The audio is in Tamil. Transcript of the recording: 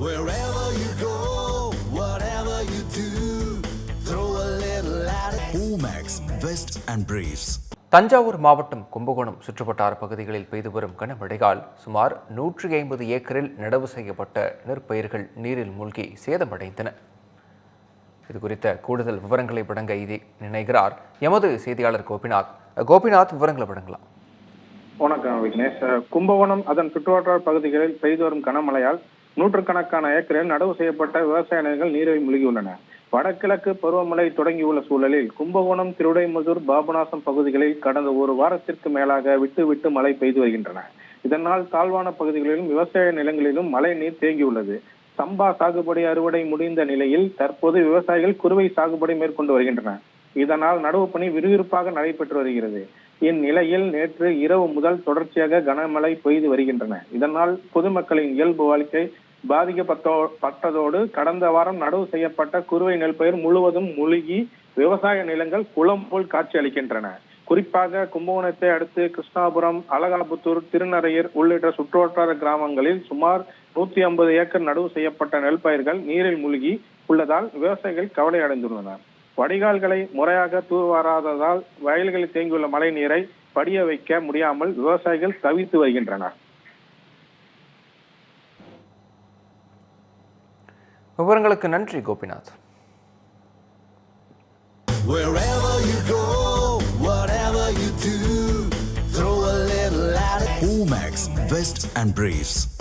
Wherever you go, whatever you do, throw a little at it. Omax, Vest and Briefs. Thanjavur மாவட்டம் கும்பகோணம் சுற்றுவட்டார பகுதிகளில் பெய்து வரும் கனமழையால் சுமார் 150 ஏக்கரில் நடவு செய்யப்பட்ட நெற்பயிர்கள் நீரில் மூழ்கி சேதமடைந்தன. இதுகுறித்த கூடுதல் விவரங்களை வழங்க இணைகிறார் எமது செய்தியாளர் கோபிநாத். கோபிநாத், விவரங்களை வழங்கலாம். வணக்கம் விக்னேஷ். கும்பகோணம் அதன் சுற்றுவட்டார பகுதிகளில் பெய்து வரும் கனமழையால் நூற்றுக்கணக்கான ஏக்கரில் நடவு செய்யப்பட்ட விவசாய நிலங்கள் நீரில் மூழ்கியுள்ளன. வடகிழக்கு பருவமழை தொடங்கியுள்ள சூழலில் கும்பகோணம், திருடைமுதூர், பாபநாசம் பகுதிகளில் கடந்த ஒரு வாரத்திற்கு மேலாக விட்டு விட்டு மழை பெய்து வருகின்றன. இதனால் தாழ்வான பகுதிகளிலும் விவசாய நிலங்களிலும் மழை நீர் தேங்கியுள்ளது. சம்பா சாகுபடி அறுவடை முடிந்த நிலையில் தற்போது விவசாயிகள் குறுவை சாகுபடி மேற்கொண்டு வருகின்றனர். இதனால் நடவு பணி விறுவிறுப்பாக நடைபெற்று வருகிறது. இந்நிலையில் நேற்று இரவு முதல் தொடர்ச்சியாக கனமழை பெய்து வருகின்றன. இதனால் பொதுமக்களின் இயல்பு வாழ்க்கை பாதிக்கப்பட்டதோடு கடந்த வாரம் நடவு செய்யப்பட்ட குறுவை நெல்பயிர் முழுவதும் மூழ்கி விவசாய நிலங்கள் குளம் போல் காட்சி அளிக்கின்றன. குறிப்பாக கும்பகோணத்தை அடுத்து கிருஷ்ணாபுரம், அலகாபுத்தூர், திருநரையூர் உள்ளிட்ட சுற்றுவட்டார கிராமங்களில் சுமார் 150 ஏக்கர் நடவு செய்யப்பட்ட நெல்பயிர்கள் நீரில் மூழ்கி உள்ளதால் விவசாயிகள் கவலை அடைந்துள்ளனர். வடிகால்களை முறையாக தூர்வாராததால் வயல்களில் தேங்கியுள்ள மழை நீரை படிய வைக்க முடியாமல் விவசாயிகள் தவித்து வருகின்றனர். விவரங்களுக்கு நன்றி Gopinath. Wherever you go, whatever you do, throw a little at it. Omax, Vest and Briefs.